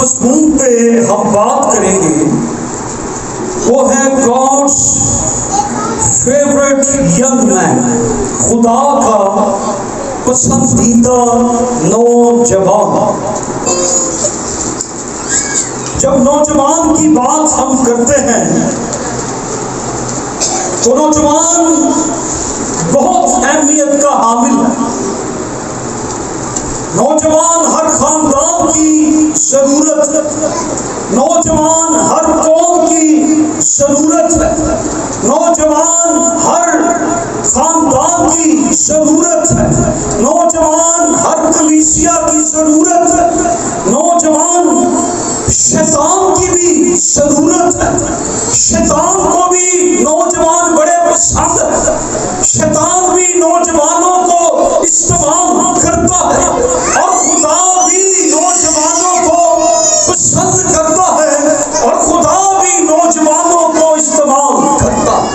مضمون پہ ہم بات کریں گے وہ ہے گاڈس فیورٹ ینگ مین، خدا کا پسندیدہ نوجوان۔ جب نوجوان کی بات ہم کرتے ہیں تو نوجوان بہت اہمیت کا حامل ہے۔ نوجوان ہر خاندان کی ضرورت ہے، نوجوان ہر قوم کی ضرورت ہے، نوجوان ہر خاندان کی ضرورت ہے، نوجوان ہر کلیسیا کی ضرورت ہے، نوجوان شیطان کی بھی ضرورت ہے۔ شیطان کو بھی نوجوان بڑے پسند ہے، شیطان بھی نوجوانوں کو استعمال کرتا ہے، اور خدا بھی نوجوانوں کو پسند کرتا ہے، اور خدا بھی نوجوانوں کو استعمال کرتا ہے۔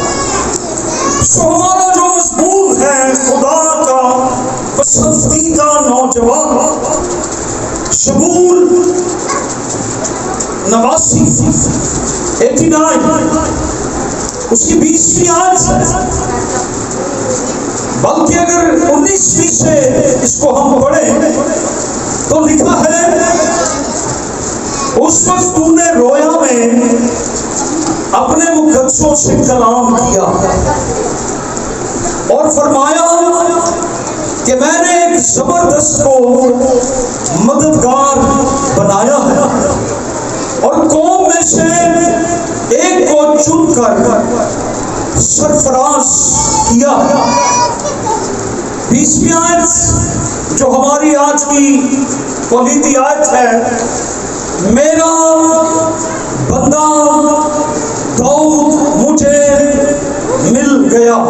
تو ہمارا جو مضمون ہے خدا کا پسندیدہ نوجوان، شمول 89 اس کی 20ویں آیت ہے، بلکہ اگر 19ویں سے اس کو ہم پڑھیں تو لکھا ہے، اس وقت تو نے رویا میں اپنے مقدسوں سے کلام کیا اور فرمایا کہ میں نے ایک زبردست کو مددگار بنایا ہے اور قوم میں سے ایک کو چن کر سرفراز کیا ہے۔ 20ویں آیت جو ہماری آج کی کلیدی آیت ہے، میرا بندہ داؤد مجھے مل گیا۔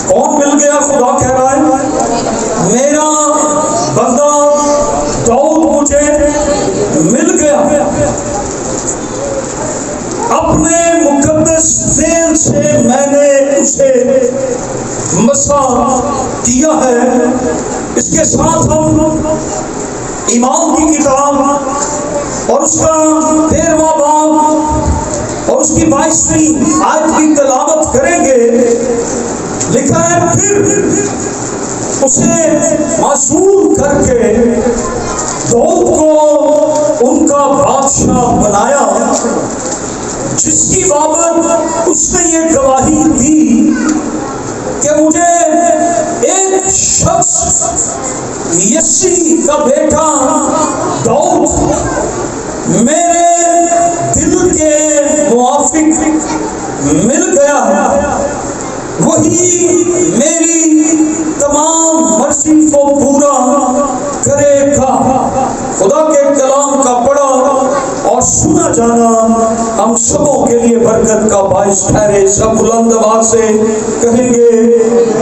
کون مل گیا؟ خدا کہہ رہا ہے میرا بندہ داؤد مجھے مل گیا، اپنے مقدس دل سے میں نے اسے مسح کیا ہے۔ اس کے ساتھ ہم ایمان کی کتاب اور اس کا 13واں باب اور اس کی 22ویں آیت کی تلاوت کریں گے۔ لکھا ہے، پھر اسے معصوم کر کے داؤد کو ان کا بادشاہ بنایا، جس کی بابت اس نے یہ گواہی دی کہ مجھے ایک شخص یسی کا بیٹا داؤد میرے دل کے موافق مل گیا ہے، وہی میری تمام مرضی کو پورا کرے گا۔ خدا کے کلام کا پڑھا اور سنا جانا ہم سبوں کے لیے برکت کا باعث ٹھہرے۔ سب بلند آواز سے کہیں گے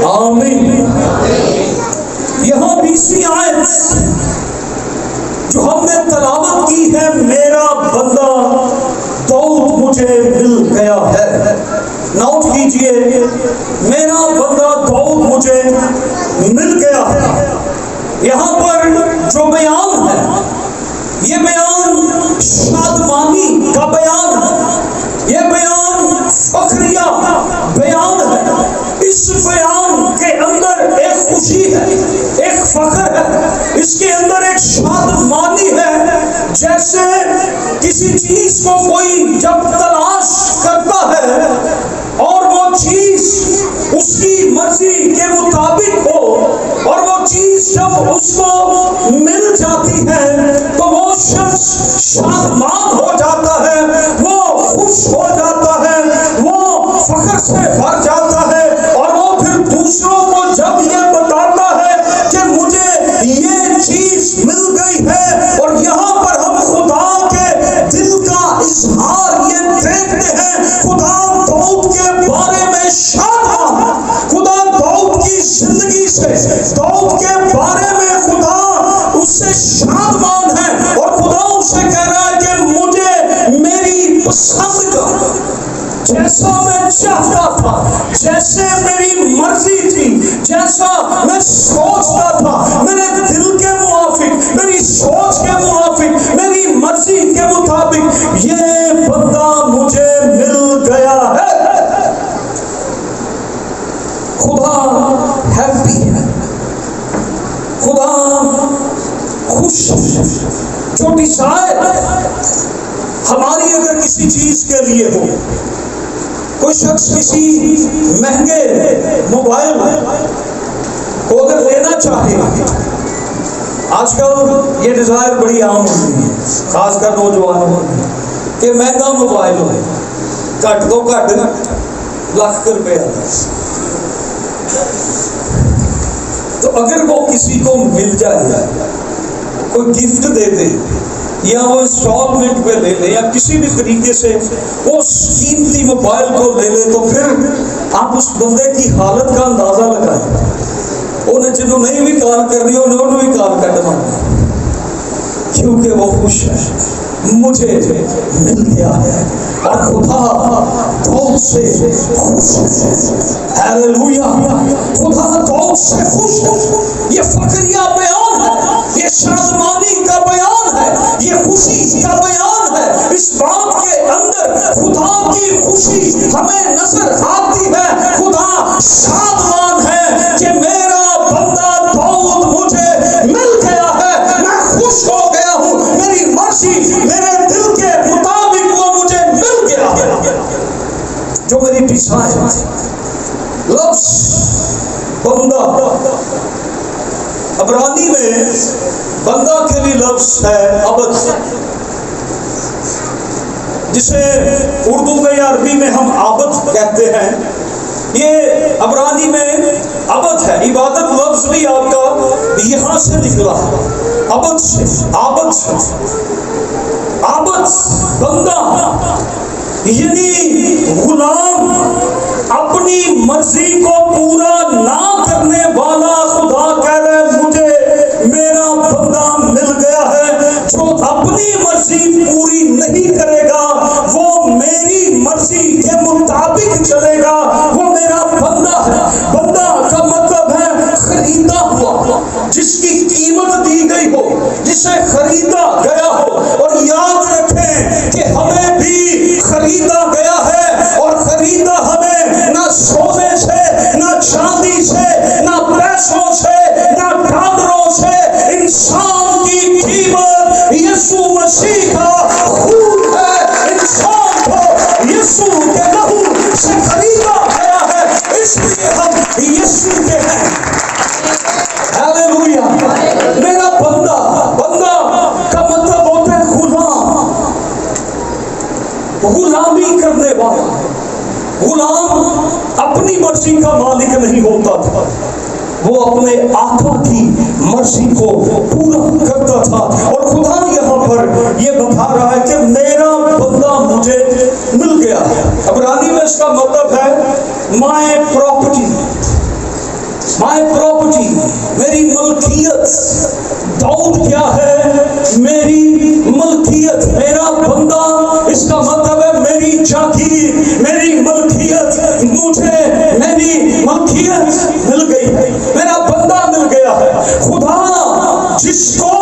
آمین۔ یہاں 20ویں آیت جو ہم نے تلاوت کی ہے، میرا بندہ داؤد مجھے مل گیا ہے، نوٹ کیجئے، میرا بندہ داؤد مجھے مل گیا ہے۔ یہاں پر جو بیان ہے یہ بیان شادمانی کا بیان ہے، یہ بیان فخریہ بیان ہے۔ اس بیان کے اندر ایک خوشی ہے، ایک فخر ہے، اس کے اندر ایک شادمانی ہے، جیسے کسی چیز کو کوئی جب تلاش کرتا ہے اور وہ چیز اس کی مرضی کے مطابق ہو اور وہ چیز جب اس کو مل جاتی ہے تو وہ شخص شادمان ہو جاتا ہے، وہ خوش ہو جاتا ہے، وہ فخر سے بھر جاتا ہے، اور وہ پھر دوسروں کو جب یہ بتاتا ہے کہ مجھے یہ چیز مل گئی ہے۔ اور یہاں پر ہم خدا کے دل کا اظہار یہ دیکھتے ہیں، خدا داؤد کے بارے میں شادمان ہے، خدا داؤد کی زندگی سے، داؤد کے بارے میں خدا اس سے شادمان ہے، اور خدا اس سے کہہ رہا ہے کہ مجھے میری پسند کا جیسا میں چاہتا تھا، جیسے میری مرضی تھی، جیسا میں سوچتا تھا، میرے دل کے موافق، میری سوچ کے موافق، میری جو ڈیزائر ہماری اگر کسی چیز کے لیے ہو، کوئی شخص کسی مہنگے موبائل کو اگر لینا چاہے، آج کل یہ ڈیزائر بڑی عام ہوتی ہے خاص کر نوجوانوں کہ مہنگا موبائل ہو، گھٹ تو گھٹ ₹1,00,000 تو اگر وہ کسی کو مل جائے، کوئی گفٹ دے دے یا وہ انسٹالمنٹ پہ لے لے یا کسی بھی طریقے سے اس قیمتی موبائل کو لے لے، تو پھر آپ اس بندے کی حالت کا اندازہ لگائیں۔ انہیں جنہوں نہیں بھی کال کرنی انہوں بھی کال کر دیں، کیونکہ وہ خوش ہے، مجھے مل گیا ہے اور خدا دعوت سے خوش ہے۔ ہیلیلویا، خدا دعوت سے خوش ہے۔ یہ فخریہ بیان ہے، یہ شادمانی کا بیان ہے، یہ خوشی کا بیان ہے۔ اس بات کے اندر خدا کی خوشی ہمیں نظر آتی ہے۔ خدا شادمان ہے کہ میرا بندہ داؤد مجھے مل گیا ہے، میں خوش ہو گیا ہوں، میری مرضی میرے دل کے مطابق وہ مجھے مل گیا ہے جو میری ڈیزائر ہے۔ لفظ بندہ عبرانی میں بندہ کے لیے لفظ ہے عبد، جسے اردو میں یا عربی میں ہم عابد کہتے ہیں۔ یہ عبرانی میں عبد ہے، عبادت لفظ بھی آپ کا یہاں سے نکلا ہے، عبد سے، عابد سے۔ عابد بندہ یعنی غلام، اپنی مرضی کو پورا نہ کرنے والا۔ خدا کہہ رہے مجھے میرا بندہ مل گیا ہے، جو اپنی مرضی پوری نہیں کرے گا، وہ میری مرضی کے مطابق چلے گا، وہ میرا بندہ ہے۔ بندہ کا مطلب ہے خریدا ہوا، جس کی قیمت دی گئی ہو، جسے خریدا گیا ہو۔ اور یاد رکھیں کہ ہمیں بھی خریدا گیا ہے، اور خریدا ہمیں نہ سونے سے، نہ چاندی سے، نہ پیسوں سے، نہ ڈالروں سے۔ انسان کی قیمت یسوع مسیح کا خون ہے، انسان کو یسوع کے لہو سے خریدا گیا ہے، اس لیے ہم یسوع کے ہیں۔ ہیلیلویا، میرا بندہ، بندہ کا مطلب ہوتا ہے غلام، غلامی کرنے والا۔ غلام اپنی مرضی کا مالک نہیں ہوتا تھا، وہ اپنے آقا کی مرضی کو پورا کرتا تھا۔ اور خدا یہاں پر یہ بتا رہا ہے کہ میرا بندہ مجھے مل گیا۔ عبرانی میں اس کا مطلب ہے مائی پراپرٹی، مائی پراپرٹی، میری ملکیت۔ داؤد کیا ہے؟ میری ملکیت، میرا بندہ، اس کا مطلب ہے میری جاگیر، میری ملکیت، مجھے میری ملکیت مل گئی ہے، میرا بندہ مل گیا ہے۔ خدا جس کو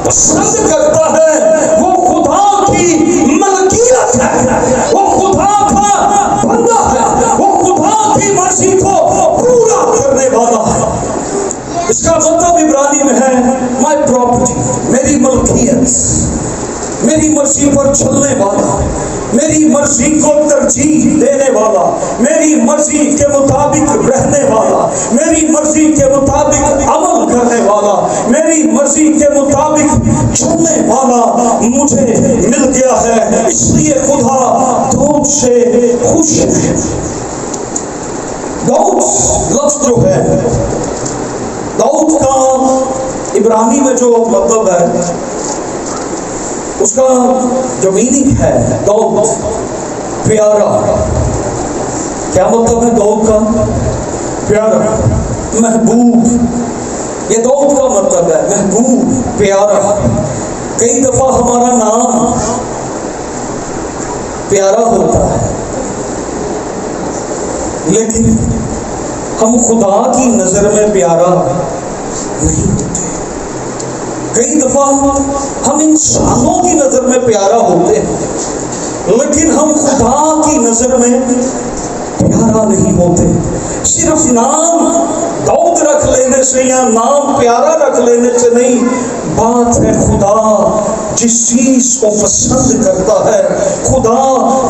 پسند کرتا ہے وہ خدا کی ملکیت ہے، وہ خدا کا بندہ ہے، وہ خدا کی مرضی کو پورا کرنے والا ہے۔ اس کا مطلب عبرانی میں ہے مائی پراپرٹی، میری ملکیت، میری مرضی پر چلنے والا، میری مرضی کو ترجیح دینے والا، میری مرضی کے مطابق رہنے والا، میری مرضی کے مطابق عمل کرنے والا، میری مرضی کے مطابق چلنے والا مجھے مل گیا ہے۔ اس لیے خدا داؤد سے خوش ہے۔ داؤد لفظ جو ہے، داؤد کا عبرانی میں جو مطلب ہے، اس کا جو میننگ ہے داؤد پیارا۔ کیا مطلب ہے داؤد کا؟ پیارا، محبوب۔ یہ داؤد کا مطلب ہے محبوب، پیارا۔ کئی دفعہ ہمارا نام پیارا ہوتا ہے، لیکن ہم خدا کی نظر میں پیارا نہیں ہوتے۔ کئی دفعہ ہم انسانوں کی نظر میں پیارا ہوتے ہیں، لیکن ہم خدا کی نظر میں پیارا نہیں ہوتے۔ صرف نام داؤد داؤد رکھ لینے سے یا نام پیارا رکھ لینے سے نہیں، بات ہے خدا جس چیز کو پسند کرتا ہے، خدا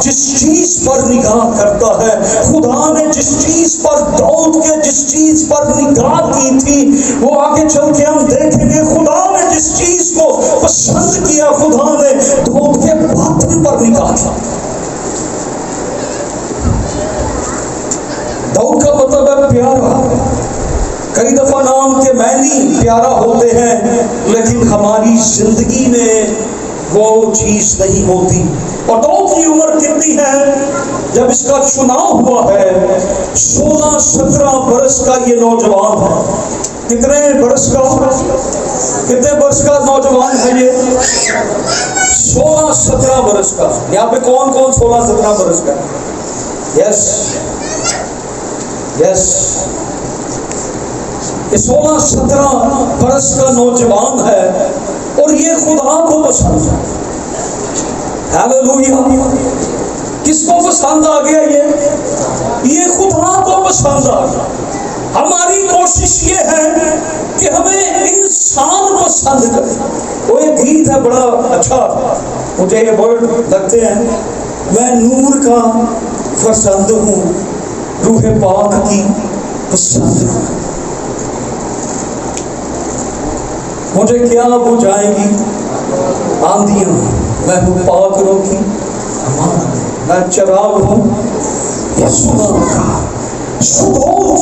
جس چیز پر نگاہ کرتا ہے، خدا نے جس چیز پر داؤد کے جس چیز پر نگاہ کی تھی، وہ آگے چل کے ہم دیکھیں گے خدا نے جس چیز کو پسند کیا، خدا نے داؤد کے باطن پر نگاہ کی۔ داؤد کا مطلب ہے پیارا۔ کئی دفعہ نام کے معنی پیارا ہوتے ہیں لیکن ہماری زندگی میں وہ چیز نہیں ہوتی۔ اور داؤد کی عمر کتنی ہے جب اس کا چناؤ ہوا ہے؟ 16-17 برس کا یہ نوجوان ہے۔ کتنے برس کا نوجوان ہے یہ؟ 16-17 برس کا۔ یہاں پہ کون 16-17 برس کا؟ یس 16-17 برس کا نوجوان ہے اور یہ خدا کو پسند ہے۔ ہیلیلویا! کس کو پسند آ گیا؟ یہ خدا کو پسند آ گیا۔ ہماری کوشش یہ ہے کہ ہمیں انسان پسند کرے۔ وہ ایک گیت ہے بڑا اچھا، مجھے یہ ورڈ لگتے ہیں، میں نور کا فرزند ہوں، روح پاک کی پسند ہوں، مجھے کیا بجھائیں گی آندیاں، میں ہوں پاک روح کی امان، میں چراغ ہوں یسوع کا۔ داؤد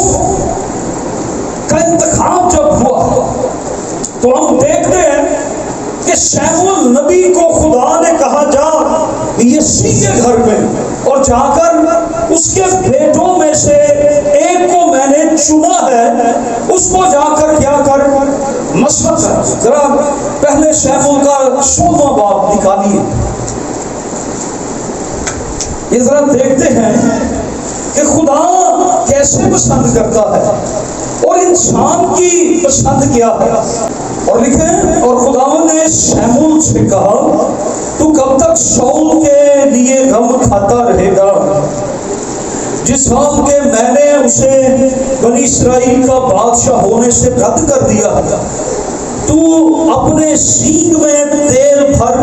کا انتخاب جب ہوا تو ہم دیکھتے ہیں کہ شموئیل نبی کو خدا نے کہا جا یسی کے گھر میں، اور جا کر اس کے بیٹوں میں سے ایک کو میں نے چنا ہے، اس کو جا کر کیا کر مشق کر۔ ذرا پہلے شموئیل کا 16واں باب نکالیے، یہ ذرا دیکھتے ہیں کہ خدا کیسے پسند کرتا ہے اور انسان کی پسند کیا ہے۔ اور لکھیں، اور خداوند نے شموئیل سے کہا تو کب تک شاؤل کے لیے غم کھاتا رہے گا، جس حال کے میں نے اسے بنی اسرائیل کا بادشاہ ہونے سے رد کر دیا ہے۔ تو اپنے سینگ میں تیل بھر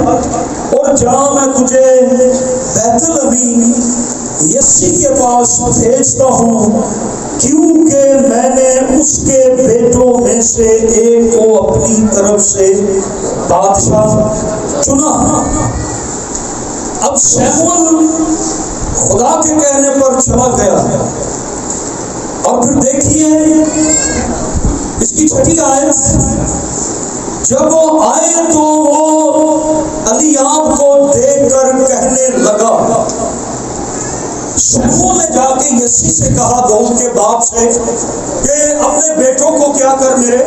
اور جا، میں تجھے بیت العمی یسی کے پاس بھیجتا ہوں، کیونکہ میں نے اس کے بیٹوں میں سے ایک کو اپنی طرف سے بادشاہ چنا۔ اب شموئیل خدا کے کہنے پر چلا گیا، اور پھر دیکھیے اس کی 6 آیت، جب وہ آئے تو وہ الیاب کو دیکھ کر کہنے لگا، شموئیل نے جا کے یسی سے کہا داؤد کے باپ سے کہ اپنے بیٹوں کو کیا کر میرے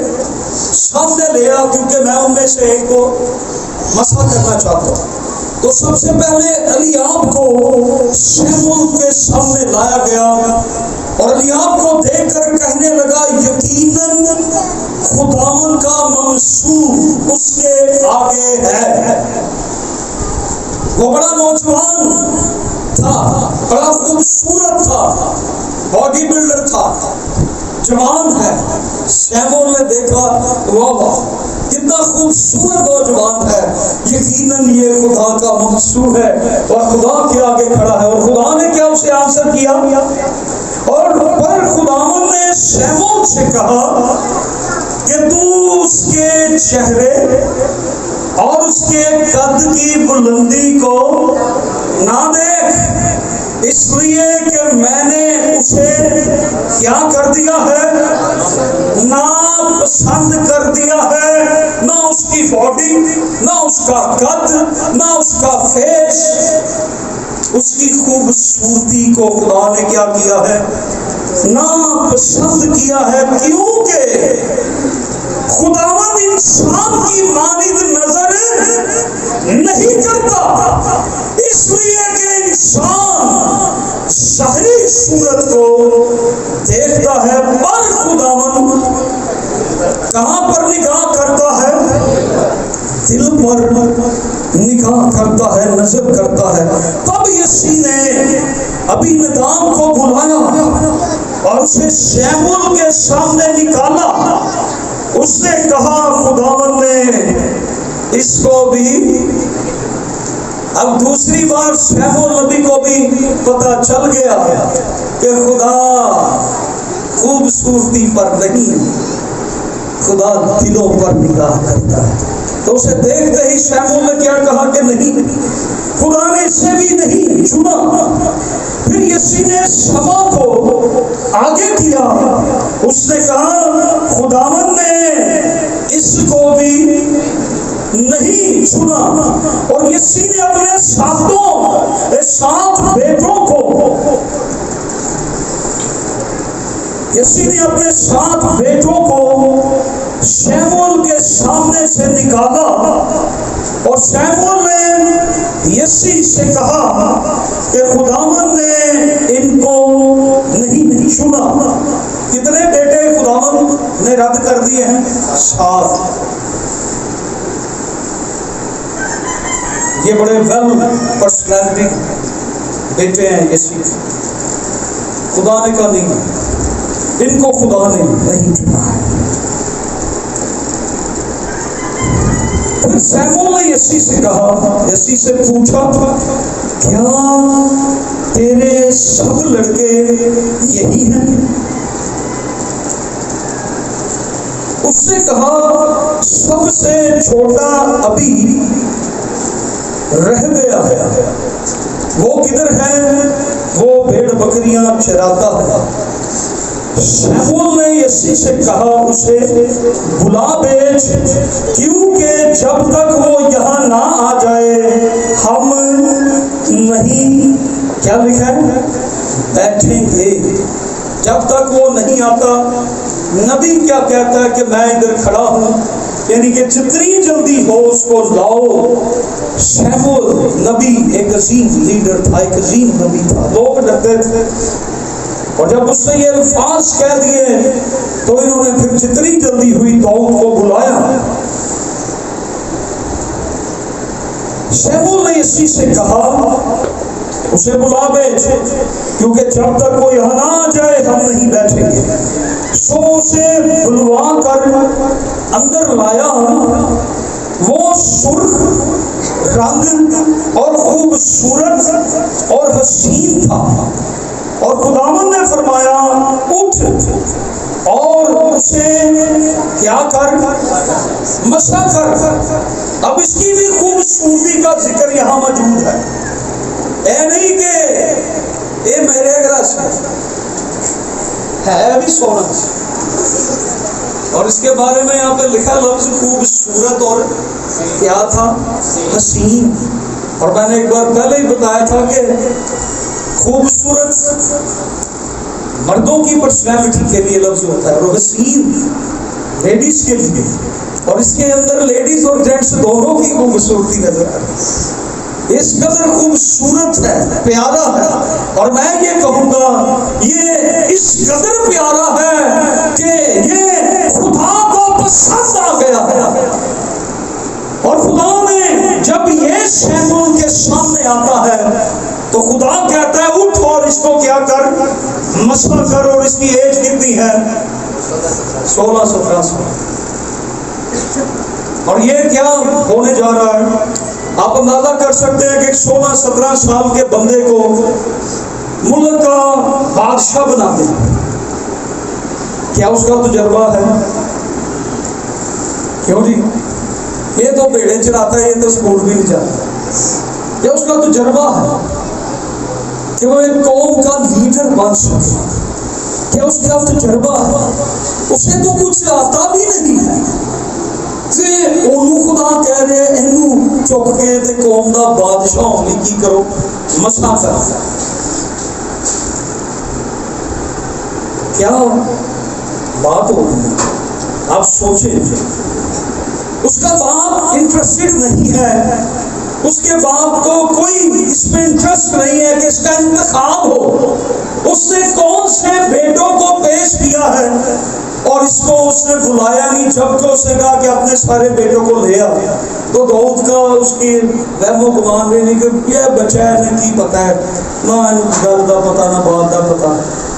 سامنے لے آ، کیونکہ میں ان میں سے ایک کو مسح کرنا چاہتا ہوں۔ تو سب سے پہلے الیاب کو شموئیل کے سامنے لایا گیا، اور الیاب کو دیکھ کر کہنے لگا، یقیناً خداوند کا منصور اس کے آگے ہے۔ وہ بڑا نوجوان تھا، بڑا خوبصورت تھا، باڈی بلڈر تھا، جوان ہے۔ شموئیل نے دیکھا، واہ واہ کتنا خوبصورت نوجوان ہے، یقیناً یہ خدا کا منصور ہے، اور خدا کے آگے کھڑا ہے۔ اور خدا نے کیا اسے آنسر کیا؟ اور پر خداوند نے شموئیل سے کہا کہ تو اس کے چہرے اور اس کے قد کی بلندی کو نہ دیکھ، اس لیے کہ میں نے اسے کیا کر دیا ہے؟ ناپسند کر دیا ہے۔ نہ اس کی باڈی، نہ اس کا قد، نہ اس کا فیس، اس کی خوبصورتی کو خدا نے کیا کیا ہے؟ ناپسند کیا ہے، کیونکہ خداوند انسان کی مانند نظر نہیں کرتا، اس لیے کہ انسان ظاہری صورت کو دیکھتا ہے، پر خداوند کہاں پر نگاہ کرتا ہے؟ دل پر نگاہ کرتا ہے، نظر کرتا ہے۔ تب یسی نے ابھی ندام کو بلایا اور اسے شیمول کے سامنے نکالا. اس نے کہا خداوند نے اس کو بھی. اب دوسری بار شیمول نبی کو بھی پتا چل گیا کہ خدا خوبصورتی پر نہیں، خدا دلوں پر نگاہ کرتا ہے. تو اسے دیکھتے ہی شیمول نے کیا کہا کہ نہیں، خدا نے اسے بھی نہیں چنا. پھر یسی نے سما کو آگے کیا. اس نے کہا خداوند نے اس کو بھی نہیں چنا. اور یسی نے اپنے سات بیٹوں کو شیمول کے سامنے سے نکالا. اور شیمول نے یسی سے کہا کہ خداوند نے ان کو نہیں چنا. کتنے بیٹے خداوند نے رد کر دیے ہیں؟ 7. یہ بڑے ویل پرسنالٹی بیٹے ہیں یسی. خدا نے کہا نہیں، ان کو خدا نے نہیں چنا. پھر شیمول نے یسی سے کہا، یسی سے پوچھا کیا تیرے سب لڑکے یہی ہیں؟ اس نے کہا سب سے چھوٹا ابھی رہ گیا ہے، وہ کدھر ہے؟ وہ بھیڑ بکریاں چراتا ہے. شیمول نے یسی سے کہا اسے بلا بھیج، کیونکہ جب تک وہ یہاں نہ آ جائے ہم نہیں کیا لکھا ہے بیٹھیں گے. جب تک وہ نہیں آتا نبی کیا کہتا ہے کہ میں ادھر کھڑا ہوں، یعنی کہ جتنی جلدی ہو اس کو لاؤ. شیمول نبی ایک عظیم لیڈر تھا، ایک عظیم نبی تھا. لوگ ڈرتے تھے، اور جب اس نے یہ الفاظ کہہ دیے تو انہوں نے پھر جتنی جلدی ہوئی داؤد کو بلایا. شیمول نے یسی سے کہا اسے بلا بھیج، کیونکہ جب تک وہ یہاں نہ آ جائے ہم نہیں بیٹھیں گے. سو اسے بلوا کر اندر لایا. وہ سرخ رنگ اور خوبصورت اور حسین تھا. اور خداوند نے فرمایا اٹھ اور اسے کیا کر، مسا کر. اب اس کی بھی خوبصورتی کا ذکر یہاں موجود ہے. اے نہیں کہ یہ میرے گرس ہے بھی سونا، اور اس کے بارے میں یہاں پہ لکھا لفظ خوبصورت اور کیا تھا، حسین. اور میں نے ایک بار پہلے ہی بتایا تھا کہ خوبصورت مردوں کی پرسنالٹی کے لیے لفظ ہوتا ہے، اور حسین لیڈیز کے لیے. اور اس کے اندر لیڈیز اور جینٹس دونوں کی خوبصورتی نظر آ رہی ہے. اس قدر خوبصورت ہے، پیارا ہے. اور میں یہ کہوں گا یہ اس قدر پیارا ہے کہ یہ خدا کو پسند آ گیا ہے. اور خدا نے جب یہ شیمول کے سامنے آتا ہے تو خدا کہتا ہے اٹھ اور اس کو کیا کر، مسا کر. اور اس کی ایج کتنی ہے؟ 16-17 سال. اور یہ کیا ہونے جا رہا ہے؟ آپ اندازہ کر سکتے ہیں کہ 16-17 سال کے بندے کو ملک کا بادشاہ بنا دے. کیا اس کا تجربہ ہے؟ کیوں جی؟ یہ تو بھیڑیں چراتا ہے، یہ تو اسکول بھی نہیں جاتا. یہ اس کا تجربہ ہے کہ وہ ایک قوم کا لیڈر بن سکے. کیا اس کا تجربہ ہے؟ اسے تو کچھ آتا بھی نہیں ہے کہ انہوں خدا کہہ رہے انہوں چک کے تے قوم دا بادشاہ ہونے کی کرو، مسا کر. کیا بات ہوگی؟ آپ سوچیں. اس کا باپ انٹرسٹڈ نہیں ہے، اس کے باپ کو کوئی اس میں انٹرسٹ نہیں ہے کہ اس کا انتخاب ہو. اس نے کون سے بیٹوں کو پیش کیا ہے؟ اور اس کو اس نے بلایا نہیں، جب کہ اس نے کہا کہ اپنے سارے بیٹوں کو لے آ، تو داؤد کا اس کی وہم و گمان بھی نہیں کہ یہ بچہ ہے کی پتہ ہے، نہ گل کا پتہ نہ بات کا پتہ۔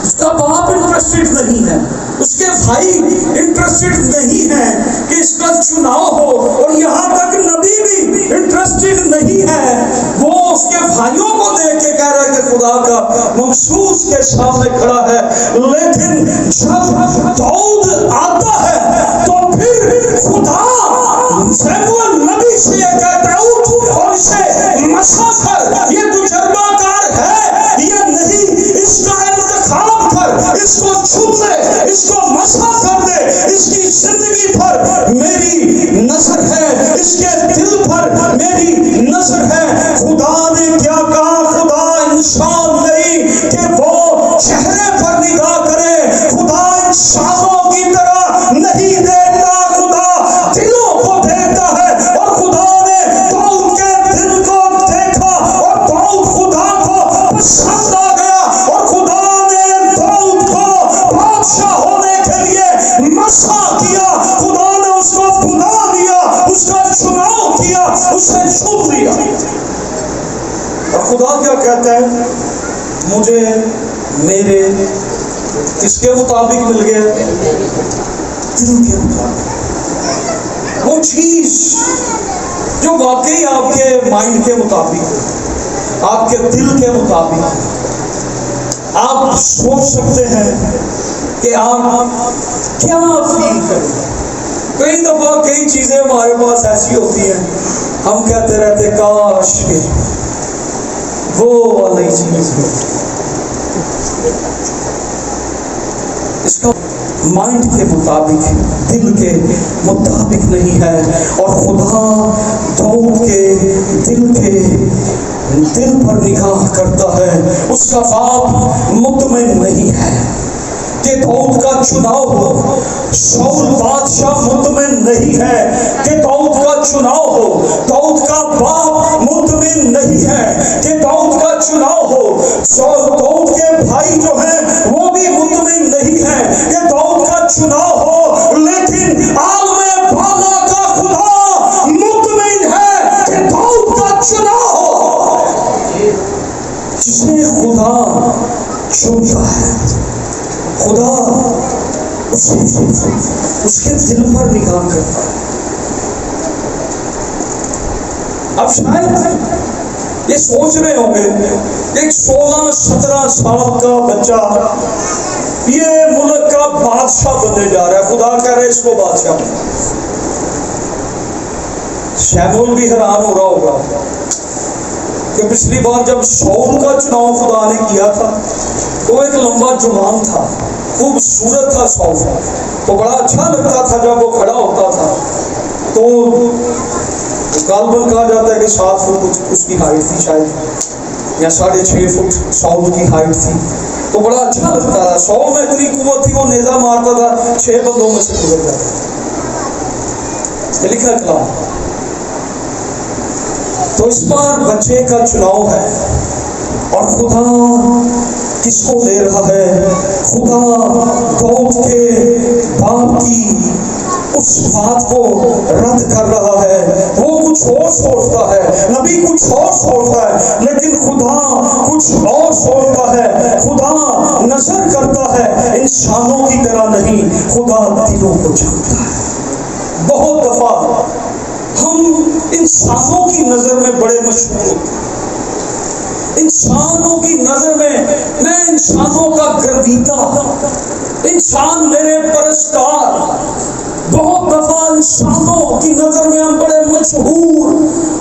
اس کا باپ انٹرسٹڈ نہیں ہے، اس کے بھائی انٹرسٹڈ نہیں ہے کہ اس کا چناؤ ہو، اور یہاں تک نبی بھی انٹرسٹڈ نہیں ہے۔ وہ اس کے بھائیوں کو دیکھ کے کہہ رہا ہے کہ خدا کا مخصوص کے سامنے کھڑا ہے، لیکن جب داؤد آتا ہے تو پھر خدا سیموئیل نبی سے یہ کہتا ہے اٹھ اور اسے مسح کر، یہ تجربہ کار ہے یا نہیں، اس کا انتخاب کر، اس کو چھو لے، اس کو مسح کر دے، اس کی زندگی پر میری نظر ہے، اس کے دل پر میری نظر ہے۔ خدا نے کیا کہا؟ خدا انسان نہیں کہ وہ چہرے پر نگاہ کرے، خدا انسانوں کی طرح نہیں دیکھتا، خدا دلوں کو دیکھتا ہے، اور خدا نے داؤد کے دل کو دیکھا اور داؤد خدا کو پسند آ گیا، اور خدا نے داؤد کو بادشاہ ہونے کے لیے مسح کیا، خدا نے اس کو بلا لیا، اس کا چناؤ کیا، اسے چن لیا۔ اور خدا کیا کہتا ہے؟ مجھے میرے کس کے مطابق مل گیا؟ دل کے مطابق، وہ چیز جو واقعی آپ کے مائنڈ کے مطابق، آپ کے دل کے مطابق آپ سوچ سکتے ہیں کہ آپ کیا فیل کریں۔ کئی دفعہ کئی چیزیں ہمارے پاس ایسی ہوتی ہیں، ہم کہتے رہتے کاش کہ وہ والی چیز ہو۔ اس کا مائنڈ کے مطابق، دل کے مطابق نہیں ہے، اور خدا داؤد کے دل پر نگاہ کرتا ہے۔ اس کا باپ مطمئن نہیں ہے کہ داؤد کا چناؤ ہو، شاؤل بادشاہ مطمئن نہیں ہے کہ داؤد کا چناؤ ہو، داؤد کا باپ مطمئن نہیں ہے کہ داؤد کا چناؤ ہو، داؤد کے بھائی جو ہیں وہ بھی مطمئن نہیں ہے کہ داؤد کا چناؤ ہو، لیکن عالم بالا کا خدا مطمئن ہے کہ داؤد کا چناؤ ہو۔ جسے خدا چنتا ہے، خدا اس کے دل پر نگاہ کرتا ہے۔ اب شاید یہ سوچ رہے ہوں گے ایک 16-17 سال کا بچہ یہ ملک کا بادشاہ بننے جا رہا ہے، خدا کہہ رہا ہے اس کو بادشاہ بنا۔ شمعون بھی حیران ہو رہا ہوگا کہ پچھلی بار جب شاؤل کا چناؤ خدا نے کیا تھا تو ایک لمبا جوان تھا، خوبصورت تھا شاؤل، تو بڑا اچھا لگتا تھا جب وہ کھڑا ہوتا تھا، تو غالباً کہا جاتا ہے کہ 7 فٹ اس کی ہائٹ تھی شاید، یا 6.5 فٹ شاؤل کی ہائٹ تھی، تو بڑا اچھا لگتا تھا۔ شاؤل میں اتنی قوت تھی، وہ نیزہ مارتا تھا 6 بندوں میں سے گزر جاتا، یہ لکھا کلام۔ تو اس بار بچے کا چناؤ ہے، اور خدا کس کو دے رہا ہے؟ خدا داؤد کے باپ کی اس بات کو رد کر رہا ہے۔ وہ کچھ اور سوچتا ہے، نبی کچھ اور سوچتا ہے، لیکن خدا کچھ اور سوچتا ہے۔ خدا نظر کرتا ہے انسانوں کی طرح نہیں، خدا دلوں کو جانتا ہے۔ بہت دفعہ ہم انسانوں کی نظر میں بڑے مشہور ہوتے ہیں، انسانوں کی نظر میں انسانوں کا گردیدہ، انسان میرے پرستار۔ بہت دفعہ انسانوں کی نظر میں ہم بڑے مشہور،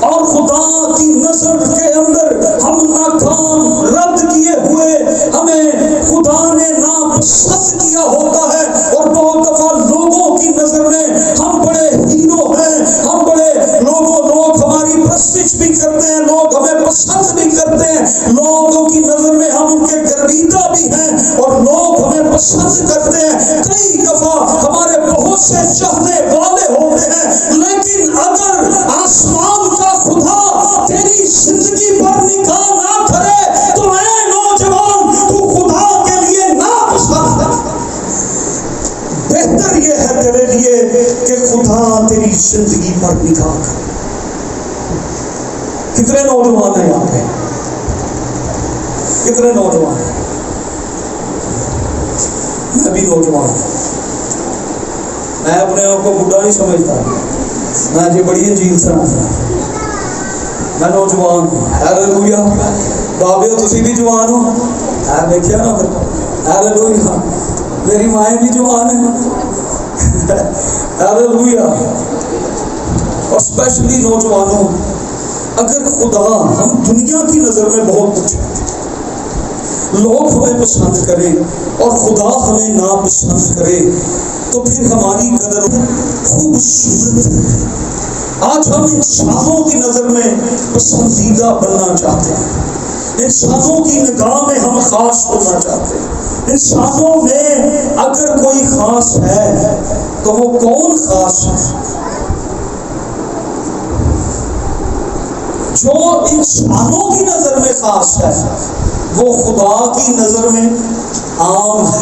اور خدا کی نظر کے اندر ہم ناکام، رد کیے ہوئے، ہمیں خدا نے ناپسند کیا ہوتا ہے۔ اور بہت دفعہ لوگوں کی نظر میں ہم بڑے ہیرو ہیں، ہم بڑے لوگ ہماری پرستش بھی کرتے ہیں، لوگ ہمیں پسند بھی کرتے ہیں، لوگوں کی نظر میں ہم ان کے گرویدہ بھی ہیں، اور لوگ ہمیں پسند کرتے ہیں۔ کئی دفعہ ہمارے بہت سے چاہنے والے ہوتے ہیں، لیکن اگر آسمان کا خدا تیری زندگی پر نگاہ نہ کرے تو اے نوجوان، تو خدا کے لیے ناپسند ہے۔ بہتر زندگی پر نگاہ کریں. کتنے نوجوان ہیں یہاں پہ؟ کتنے نوجوان ہیں؟ میں بھی نوجوان ہوں. میں اپنے آپ کو بڈھا نہیں سمجھتا، میں جی بڑی عجیب سا میں نوجوان ہوں. ہیلیلویا. بابے تسی بھی جوان ہو، دیکھیا نا پھر. ہیلیلویا. میری مائیں بھی جوان ہیں. ہیلیلویا. اور اسپیشلی نوجوانوں، اگر خدا ہم دنیا کی نظر میں بہت کچھ ہیں، لوگ ہمیں پسند کریں اور خدا ہمیں ناپسند کرے تو پھر ہماری قدر خوبصورت ہے. آج ہم انسانوں کی نظر میں پسندیدہ بننا چاہتے ہیں، انسانوں کی نگاہ میں ہم خاص ہونا چاہتے ہیں. انسانوں میں اگر کوئی خاص ہے تو وہ کون خاص ہے؟ جو انسانوں کی نظر میں خاص ہے وہ خدا کی نظر میں عام ہے،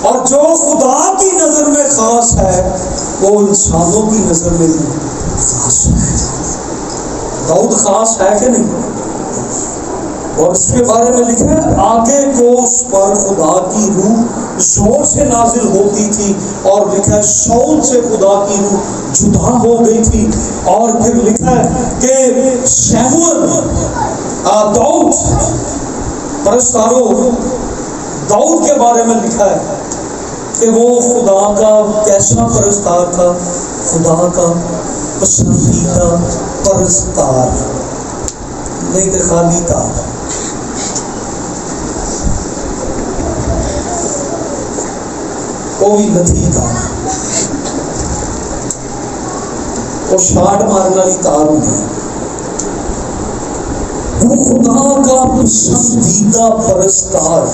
اور جو خدا کی نظر میں خاص ہے وہ انسانوں کی نظر میں خاص ہے. داؤد خاص ہے کہ نہیں؟ اور اس کے بارے میں لکھا ہے آگے کو اس پر خدا کی روح زور سے نازل ہوتی تھی، اور لکھا ہے شاؤل سے خدا کی روح جدا ہو گئی تھی. اور پھر لکھا ہے کہ شموئیل داؤد پرستاروں داؤد کے بارے میں لکھا ہے کہ وہ خدا کا کیسا پرستار تھا؟ خدا کا پسندیدہ پرستار. نہیں کہ خالی تھا. کوئی نہیں تھا. وہ شاٹ مارنے والی تار ہوئی. وہ خدا کا پسندیدہ پرستار.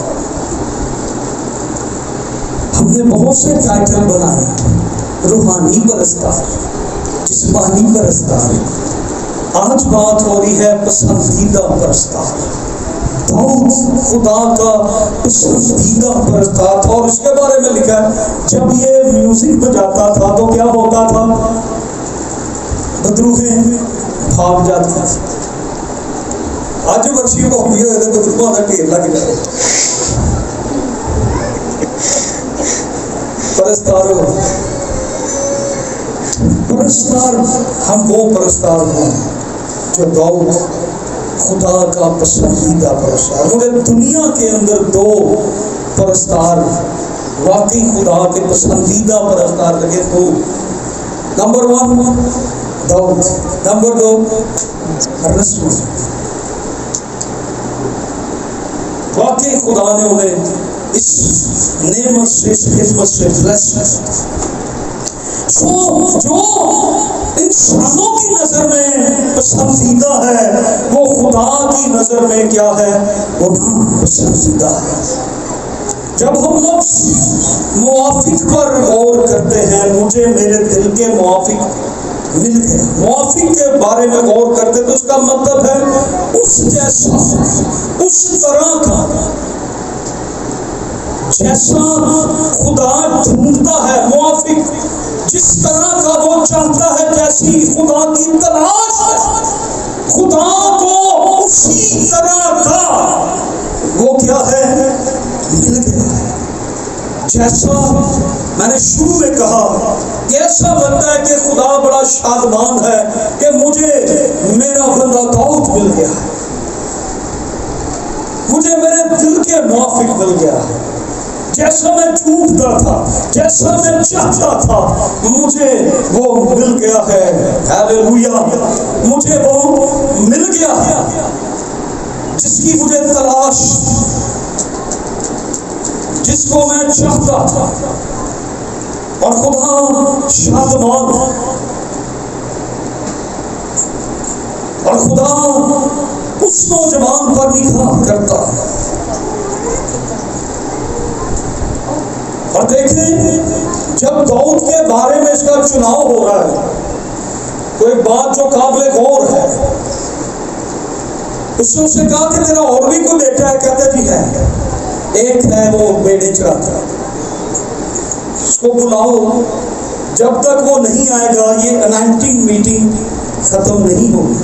ہم نے بہت سے ٹائٹل بنائے، روحانی پرستار، جسمانی پرستار. آج بات ہو رہی ہے پسندیدہ پرستار. داؤد خدا کا پسندیدہ پرستار تھا، اور اس کے بارے میں لکھا ہے جب یہ میوزک بجاتا تھا تو کیا ہوتا تھا؟ بدروہیں بھاگ جاتی تھی. آج بخشی کو بھی ہوئے تو بدروہوں کا ڈھیر لگ جائے. پرستاروں، پرستار ہم وہ پرستار ہوں جو داؤد خدا کا پسندیدہ پرستار. مجھے دنیا کے اندر دو پرستار واقعی خدا کے پسندیدہ پرستار لگے تو نمبر 1 داؤد، نمبر 2 رسول. واقعی خدا نے انہیں اس نعمت سے، اس خدمت سے بلیس. جو انسانوں کی نظر میں پسندیدہ ہے وہ خدا کی نظر میں کیا ہے؟ وہ ناپسندیدہ ہے. جب ہم لفظ موافق پر غور کرتے ہیں، مجھے میرے دل کے موافق مل گیا، موافق کے بارے میں غور کرتے تو اس کا مطلب ہے اس جیسا، اس طرح کا جیسا خدا ڈھونڈتا ہے. موافق جس طرح کا وہ چاہتا ہے، جیسی خدا کی تلاش ہے، خدا کو اسی طرح کا وہ کیا ہے؟ مل گیا ہے. جیسا میں نے شروع میں کہا کہ ایسا لگتا ہے کہ خدا بڑا شادمان ہے کہ مجھے میرا بندہ داؤد مل گیا ہے، مجھے میرے دل کے موافق مل گیا ہے. جیسا میں ڈھونڈتا تھا، جیسا میں چاہتا تھا، مجھے وہ مل گیا ہے. ہیلیلویا. مجھے وہ مل گیا ہے جس کی مجھے تلاش، جس کو میں چاہتا تھا. اور خدا شادمان، اور خدا اس نوجوان پر نگاہ کرتا ہے. اور دیکھیں جب داؤد کے بارے میں اس کا چناؤ ہو رہا ہے تو ایک بات جو قابل غور ہے، اس نے اسے کہا کہ تیرا اور بھی کوئی بیٹا ہے؟ کہتا جی ہے، ایک ہے وہ بیڑے چراتا ہے، اس کو بلاؤ جب تک وہ نہیں آئے گا یہ انائنٹنگ میٹنگ ختم نہیں ہوگی.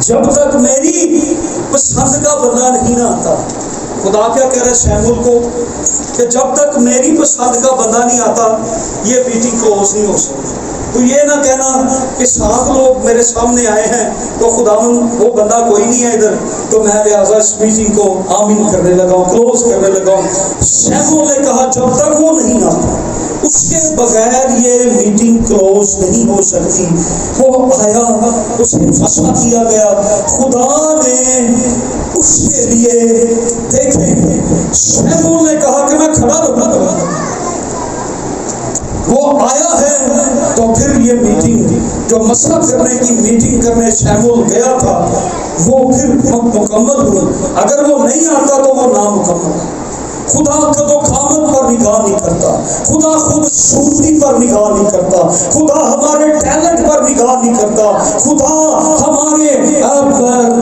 جب تک میری پسند کا بندہ نہیں نہ آتا. خدا کیا کہہ رہا ہے شیمول کو کہ جب تک میری پسند کا بندہ نہیں آتا یہ میٹنگ کلوز نہیں ہو سکتی. تو یہ نہ کہنا کہ 7 لوگ میرے سامنے آئے ہیں تو خداوند وہ بندہ کوئی نہیں ہے ادھر تو میں لہٰذا اس میٹنگ کو آمین کرنے لگا ہوں، کلوز کرنے لگا ہوں. شیمول نے کہا جب تک وہ نہیں آتا اس کے بغیر یہ میٹنگ کلوز نہیں ہو سکتی. وہ آیا، اسے فسا کیا گیا. خدا نے اس کے لیے دیکھیں شیمول نے کہا کہ میں کھڑا رہوں. وہ آیا ہے تو پھر یہ میٹنگ جو مسئلہ کرنے کی میٹنگ کرنے شیمول گیا تھا وہ پھر مکمل ہوئی. اگر وہ نہیں آتا تو وہ نامکمل. خدا قد و قامت پر نگاہ نہیں کرتا، خدا خود صورتی پر نگاہ نہیں کرتا، خدا ہمارے ٹیلنٹ پر نگاہ نہیں کرتا، خدا ہمارے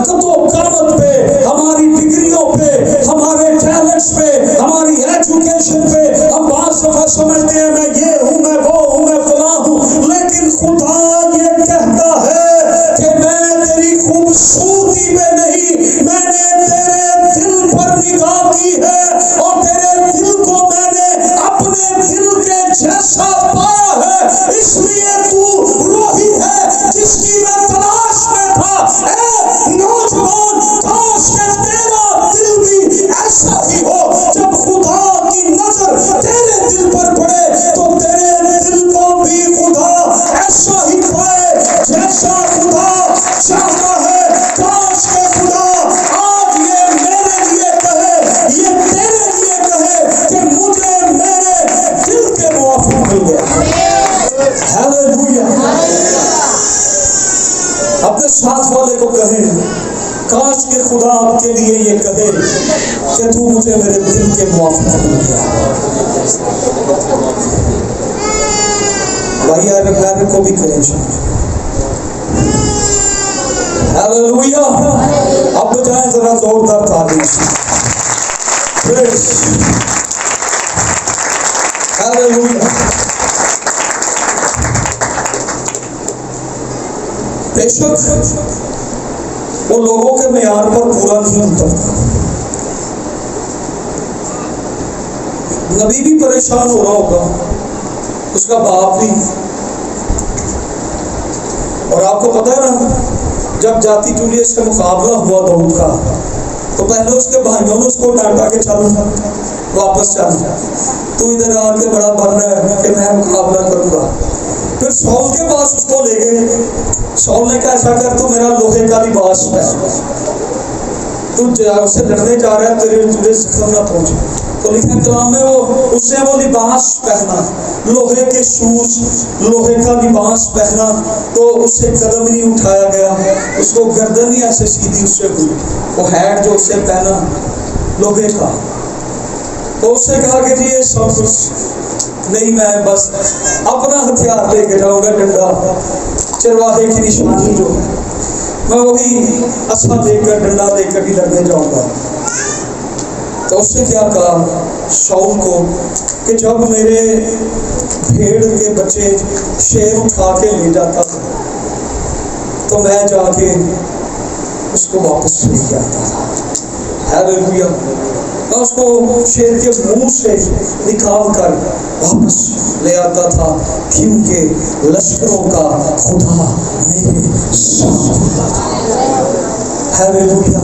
قد و قامت پہ، ہماری ڈگریوں پہ، ہمارے ٹیلنٹس پہ، ہماری ایجوکیشن پہ ہم بعض دفعہ سمجھتے ہیں میں یہ ہوں، میں وہ ہوں، میں فلاں ہوں. لیکن خدا یہ کہتا ہے کہ میں تیری خوبصورتی پہ نہیں، میں نے تیرے دل پر نگاہ کی ہے اور تیرے دل کو میں نے اپنے دل کے جیسا پایا ہے. اس لیے تو روحی ہے جس کی میں تلاش میں تھا. اے نوجوان، کاش کہ تیرا دل بھی ایسا ہی ہو. جب خدا کی نظر تیرے دل پر پڑے تو تیرے دل کو بھی خدا ایسا ہی پائے جیسا خدا چاہتا ہے. کاش کہ خدا آج یہ میرے لیے کہے، یہ تیرے لیے کہے کہ مجھے میرے دل کے موافق مل گیا. ہیلیلویا. اپنے ساتھ والے کو کہیں کاش کہ خدا آپ کے لیے یہ کہے کہ تو مجھے میرے دل کے موافق مل گیا. بھائی یار کو بھی کریں. ہیلیلویا. اب بجائیں ذرا زوردار تعلیم. ہیلیلویا. بے شک وہ لوگوں کے معیار پر پورا نہیں اترتا. نبی بھی پریشان ہو رہا ہوگا، اس کا باپ بھی. اور آپ کو پتہ ہے نا جب جاتی جولیس سے مقابلہ ہوا داؤد کا تو پہلے اس کے بھائیوں نے اس کو ڈانٹا کہ چل واپس چل، تو ادھر آ کے بڑا بن رہا ہے کہ میں مقابلہ کروں گا. پھر سول کے پاس اس کو لے گئے. سول نے کہا ایسا کر تو میرا لوہے کا لباس پہن، تو اس سے لڑنے جا رہا ہے تجھے زخم نہ پہنچے. تو لکھا کلام میں اس نے وہ لباس پہنا، لوہے کے شوز، لوہے کا لباس پہنا. تو اس سے قدم نہیں اٹھایا گیا، اس کو گردن نہیں ایسے سیدھی اس سے ہوئی. وہ ہیٹ جو اس سے پہنا لوہے کا. تو اس نے کہا کہ جی یہ سب کچھ نہیں، میں بس اپنا ہتھیار لے کے جاؤں گا، ڈنڈا چرواہے کی نشانی جو ہے میں وہی اچھا لے کر ڈنڈا لے کر ہی لڑنے جاؤں گا. تو اس نے کیا کہا شاؤل کو کہ جب میرے بھیڑ کے بچے شیر اٹھا کے لے جاتا تھا تو میں جا کے اس کو واپس لے جاتا. ہیلیلویا. میں اس کو شیر کے منہ سے نکال کر واپس لے آتا تھا کیونکہ لشکروں کا خدا میرے ساتھ ہوتا تھا. ہیلیلویا.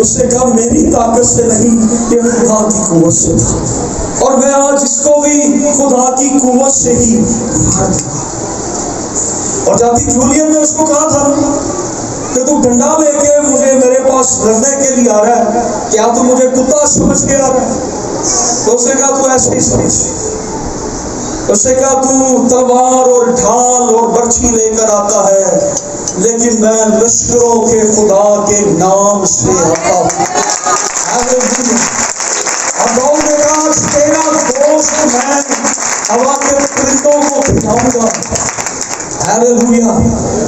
اس نے کہا میری طاقت سے نہیں، یہ خدا کی قوت سے تھا. اور میں آج اس کو بھی خدا کی قوت سے ہی مار دوں گا. اور جاتی جولین نے اس کو کہا تھا کہ تو ڈنڈا لے کے مجھے میرے پاس لڑنے کے لیے آ رہا ہے، کیا تو مجھے کتا سمجھ کے آ رہا ہے؟ تو اس نے کہا تو ایسے ہی سمجھ. اس نے کہا تو تلوار اور ڈھال اور برچھی لے کر آتا ہے، لیکن میں لشکروں کے خدا کے نام سے آتا ہوں. اب داؤد نے کہا تیرا دوست میں ہوا کے پرندوں کو کھلاؤں گا. ہیلیلویا.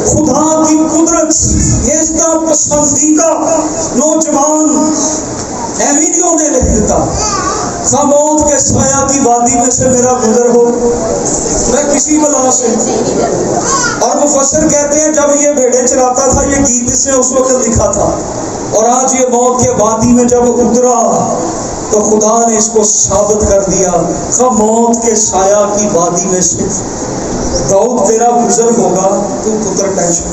خدا کی قدرت. یہ اس کا پسندیدہ نوجوان ایمینیو نے لکھ دیتا، موت کے سایہ کی وادی میں سے میرا گزر ہو میں کسی بلا سے. اور مفسر کہتے ہیں جب یہ بھیڑیں چراتا تھا یہ گیت اس نے اس وقت لکھا تھا، اور آج یہ موت کے وادی میں جب اترا تو خدا نے اس کو ثابت کر دیا کہ موت کے سایہ کی وادی میں سے داؤد تیرا گزر ہوگا، تو پتر ٹینشن،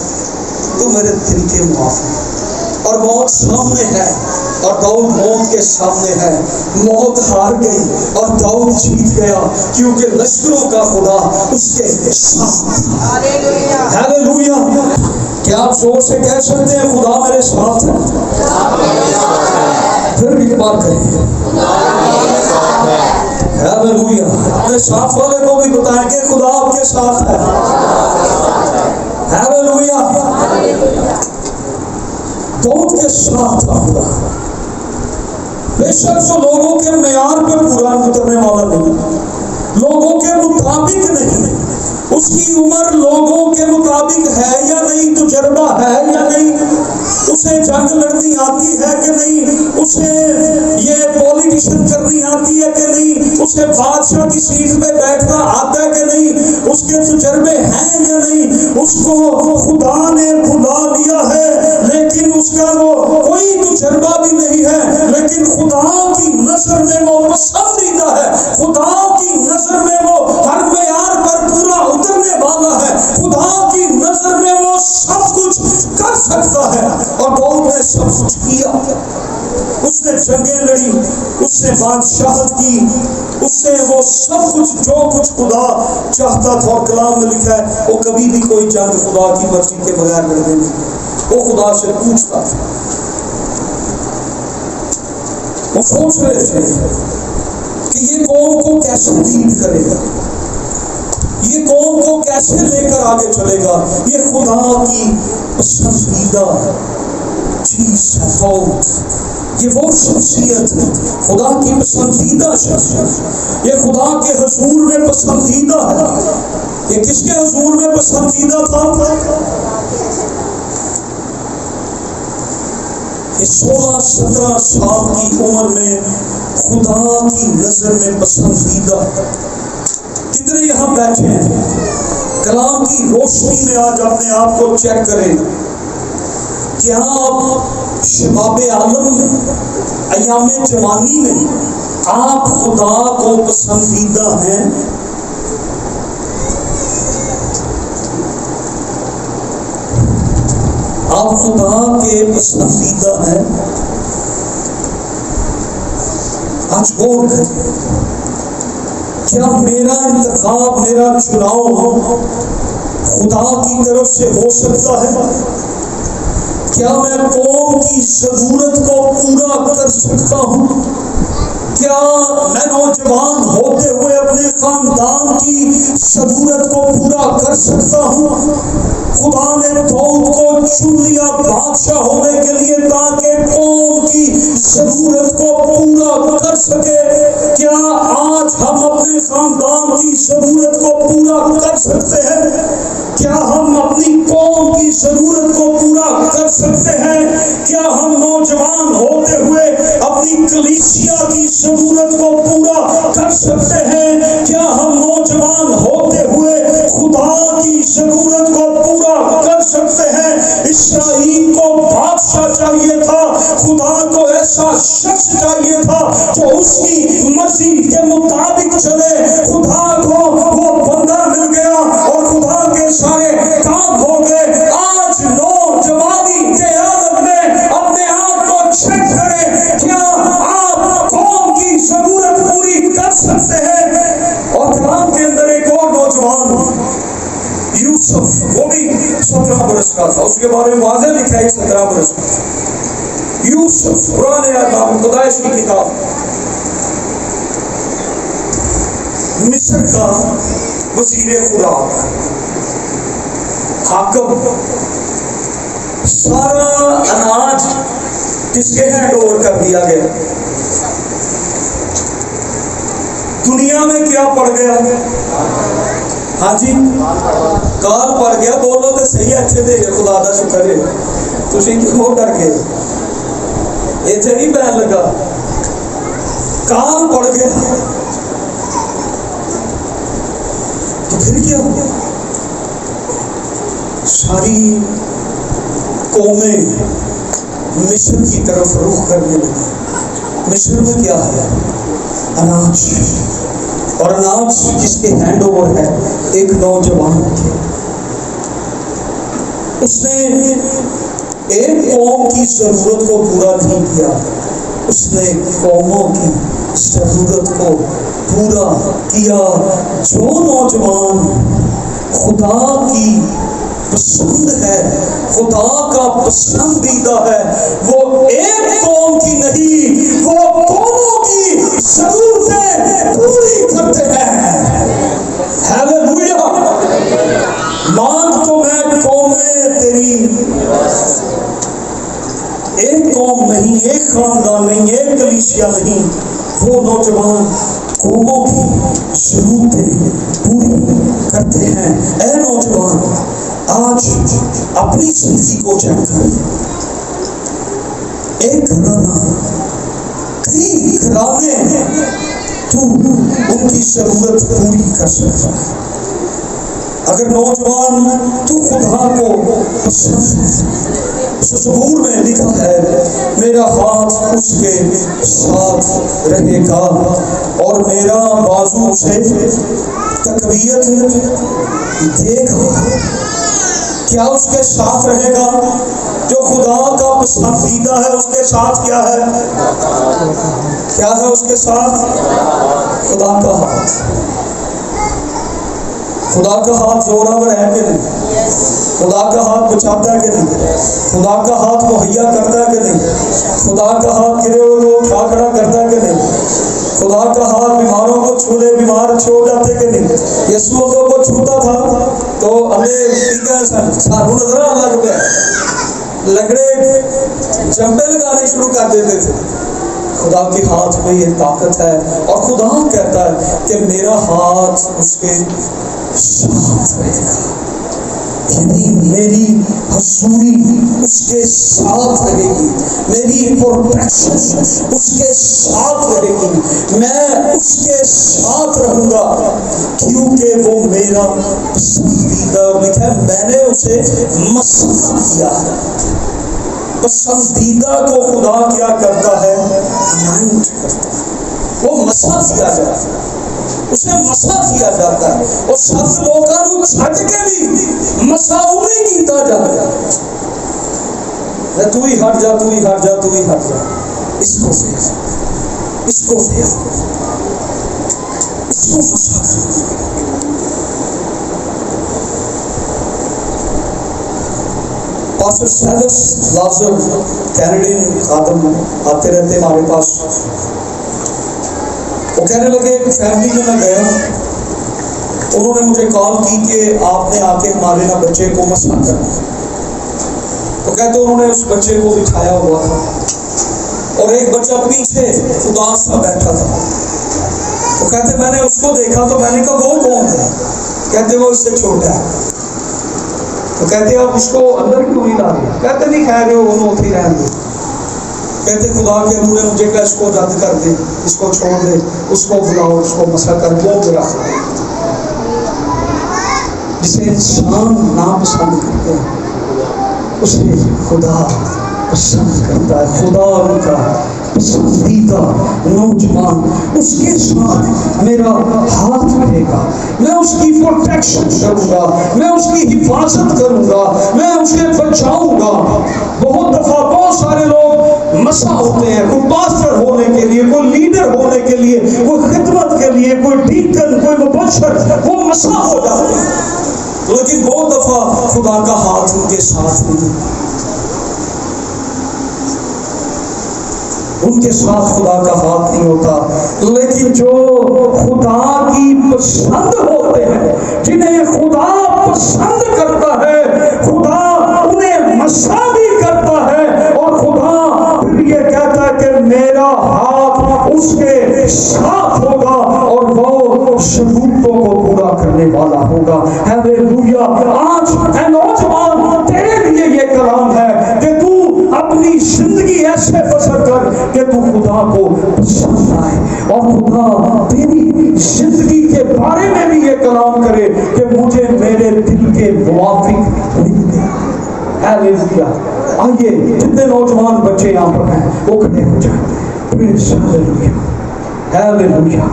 تو میرے دل کے معاف. اور موت سامنے ہے اور داؤد موت کے سامنے ہے. موت ہار گئی اور داؤد جیت گیا کیونکہ لشکروں کا خدا اس کے ساتھ. ہیلیلویا. کیا آپ زور سے کہہ سکتے ہیں خدا میرے ساتھ ہے؟ پھر بھی ایک بار کہیں ہیلیلویا. اپنے ساتھ والے کو بھی بتائیں کہ خدا آپ کے ساتھ ہے. ہیلیلویا. داؤد کے ساتھ تھا خدا. بے شک وہ لوگوں کے معیار پہ پورا اترنے والا نہیں، لوگوں کے مطابق نہیں. اس کی عمر لوگوں کے مطابق ہے یا نہیں، تجربہ ہے یا نہیں، اسے جنگ لڑنی آتی ہے کہ نہیں، اسے یہ پولیٹیشن کرنی آتی ہے کہ نہیں، اسے بادشاہ کی سیٹ پہ بیٹھنا آتا ہے کہ نہیں، اس کے تجربے ہیں یا نہیں. اس کو خدا نے بلا لیا ہے لیکن اس کا وہ کوئی تجربہ بھی نہیں ہے، لیکن خدا کی نظر میں وہ پسندیدہ ہے. خدا کی نظر میں وہ ہر معیار پر پورا اترنے والا ہے. خدا کی نظر میں وہ سب کچھ کر سکتا ہے. اور داؤد نے سب کچھ کیا. اس نے جنگیں لڑی، اس نے بادشاہت کی، اس نے وہ سب کچھ جو کچھ خدا چاہتا تھا. اور کلام میں لکھا ہے وہ کبھی بھی کوئی جنگ خدا کی مرضی کے بغیر لڑنے نہیں. وہ خدا سے پوچھتا تھا. وہ سوچ رہے تھے کہ یہ قوم کو کیسے لیڈ کرے گا، یہ قوم کو کیسے لے کر آگے چلے گا. یہ خدا کی پسندیدہ چیز ہے. داؤد یہ وہ شخصیت ہے، خدا کی پسندیدہ شخصیت. یہ خدا کے حضور میں پسندیدہ ہے. یہ کس کے حضور میں پسندیدہ تھا؟ یہ 16-17 سال کی عمر میں خدا کی نظر میں پسندیدہ. کتنے یہاں بیٹھے ہیں کلام کی روشنی میں آج اپنے آپ کو چیک کریں. کیا آپ شباب عالم میں، ایام جوانی میں آپ خدا کو پسندیدہ ہیں؟ آپ خدا کے پسندیدہ ہیں؟ آج غور کریں. کیا میرا انتخاب، میرا چناؤ خدا کی طرف سے ہو سکتا ہے؟ کیا میں قوم کی ضرورت کو پورا کر سکتا ہوں؟ کیا میں نوجوان ہوتے ہوئے اپنے خاندان کی ضرورت کو پورا کر سکتا ہوں؟ خدا نے داؤد کو چن لیا بادشاہ ہونے کے لیے تاکہ قوم کی ضرورت کو پورا کر سکے. کیا آج ہم اپنے خاندان کی ضرورت کو پورا کر سکتے ہیں؟ کیا ہم اپنی قوم کی ضرورت کو پورا کر سکتے ہیں؟ کیا ہم نوجوان ہوتے ہوئے اپنی کلیسیا کی ضرورت کو پورا کر سکتے ہیں؟ کیا ہم نوجوان ہوتے ہوئے خدا کی ضرورت کو پورا کر سکتے ہیں؟ اسرائیل کو بادشاہ چاہیے تھا، خدا کو ایسا شخص چاہیے تھا جو اس کی مرضی کے مطابق چلے. خدا کو وہ بندہ مل گیا اور خدا کے سارے کام ہو گئے. آج نوجوانی کے عالم میں اپنے آپ کو چیک کریں. کیا آپ قوم کی ضرورت پوری کر سکتے ہیں؟ اور کلام کے اندر ایک اور نوجوان یوسف، وہ بھی 17 برس کا تھا. اس کے بارے میں واضح لکھا ہے 17 برس کا. یوسف پرانے احکام پیدائش کی کتاب، مصر کا وزیر خدا، حاکم، سارا اناج کس کے ہینڈ اوور کر دیا گیا. دنیا میں کیا پڑ گیا؟ ہاں جی کال پڑ گیا. بولو تو صحیح اچھے دے خدا دا شکر ہے. تسی کیوں ڈر گئے؟ اتنے نہیں پہن لگا، کال پڑ گیا. تو پھر کیا؟ ساری قومیں مصر کی طرف رخ کرنے لگی۔ مصر میں کیا ہے؟ اناج، اور اناج جس کے ہینڈ اوور ہے ایک نوجوان کے۔ اس نے ایک قوم کی ضرورت کو پورا نہیں کیا، اس نے قوموں کی ضرورت کو پورا کیا۔ جو نوجوان خدا کی پسند ہے، خدا کا پسندیدہ ہے، وہ ایک قوم کی نہیں، وہ قوموں کی ضرورتیں پوری کرتے ہیں۔ ہیلیلویا! مانگ تو میں قومیں تیری، ایک قوم نہیں، ایک خاندان نہیں، ایک کلیسیا نہیں، وہ نوجوان قوموں کی ضرورتیں پوری کرتے ہیں۔ اے نوجوان، آج اپنی زندگی کو چیک کر۔ ایک گھرانہ، کئی گھرانے ہیں، تو ان کی ضرورت پوری کر سکتا ہے۔ اگر نوجوان تو خدا کو پسند ہے، زبور میں لکھا ہے میرا ہاتھ اس کے ساتھ رہے گا اور میرا بازو اسے تقویت دے گا۔ کیا اس کے ساتھ رہے گا؟ جو خدا کا پسندیدہ ہے اس کے ساتھ کیا ہے؟ کیا ہے اس کے ساتھ؟ خدا کا ہاتھ۔ خدا کا ہاتھ زوراور ہے کہ نہیں؟ خدا کا ہاتھ بچاتا ہے کہ نہیں؟ خدا کا ہاتھ مہیا کرتا ہے کہ نہیں؟ خدا کا ہاتھ گرے ہوئے کو اٹھا کھڑا کرتا ہے کہ نہیں؟ خدا کا ہاتھ بیماروں کو چھولے بیمار چھوڑ جاتے کہ نہیں؟ یسوع کو چھوتا تھا تو ہمیں سانو نظر آنے لگ پہ لگڑے جمپے لگانے شروع کر دیتے تھے۔ خدا کے ہاتھ میں یہ طاقت ہے، اور خدا کہتا ہے کہ میرا ہاتھ اس کے ساتھ رہے گا، یعنی میری حضوری اس کے ساتھ رہے گی، میری پروٹیکشن اس کے ساتھ رہے گی، میں اس کے ساتھ رہوں گا کیونکہ وہ میرا پسندیدہ۔ لکھا ہے میں نے اسے مسح کیا ہے۔ پسندیدہ کو خدا کیا کرتا ہے؟ انائنٹ کرتا ہے، وہ مسح کیا جاتا ہے، اسے مسح کیا جاتا ہے، اور سب لوگوں کو چھٹ کے بھی مسح نہیں کیتا جاتا ہے۔ تو ہی ہٹ جا، تو ہی ہٹ جا، تو ہی ہٹ جا، اس کو اس کو پاسٹر سیلس لازر کینیڈین خادم آتے رہتے ہمارے پاس، وہ کہنے لگے ایک فیملی میں میں گیا، انہوں نے مجھے کال کی کہ آپ نے آ کے ہمارے نا بچے کو مسح کرنا۔ تو کہتے انہوں نے اس بچے کو بٹھایا ہوا تھا اور ایک بچہ پیچھے اداس سا بیٹھا تھا۔ تو کہتے میں نے اس کو دیکھا تو میں نے کہا وہ کون ہے؟ کہتے وہ اس سے چھوٹا ہے۔ تو کہتے آپ اس کو اندر کیوں نہیں لا دیا؟ کہتے نہیں خیر وہ انہوں ہی رہن دے۔ کہتے خدا کے روح نے مجھے کہا اس کو رد کر دے، اس کو چھوڑ دے، اس کو بلاؤ، اس کو مسح کر، وہ میرا ہے۔ جسے انسان ناپسند کرتے ہیں اسے خدا پسند کرتا ہے۔ خدا ان کا پسندیدہ نوجوان، اس کے ساتھ میرا ہاتھ رہے گا، میں اس کی پروٹیکشن کروں گا، میں اس کی حفاظت کروں گا، میں اسے بچاؤں گا۔ بہت دفعہ بہت سارے لوگ مسح ہوتے ہیں، کوئی پاسٹر ہونے کے لیے، کوئی لیڈر ہونے کے لیے، کوئی خدمت کے لیے، کوئی ڈیکن، کوئی مبشر، وہ مسح ہو جاتے ہیں، لیکن بہت دفعہ خدا کا ہاتھ ان کے ساتھ نہیں، ان کے ساتھ خدا کا ہاتھ نہیں ہوتا۔ لیکن جو خدا کی پسند ہوتے ہیں، جنہیں خدا پسند کرتا ہے، خدا انہیں مسح بھی کرتا ہے، اور خدا پھر یہ کہتا ہے کہ میرا ہاتھ اس کے ساتھ ہوگا اور وہ ضرورتوں کو پورا کرنے والا ہوگا۔ ہیلیلویا! آج اے نوجوان، تیرے لیے یہ کلام ہے کہ تو اپنی زندگی ایسے بسر کر کہ تو خدا کو پسند آئے، اور خدا تیری زندگی کے بارے میں بھی یہ کلام کرے کہ مجھے میرے دل کے موافق نہیں دے. ہیلیلویا. آئیے جتنے نوجوان بچے یہاں پر ہیں وہ کھڑے ہو جائیں. Praise hallelujah. Hallelujah.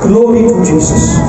Glory to Jesus.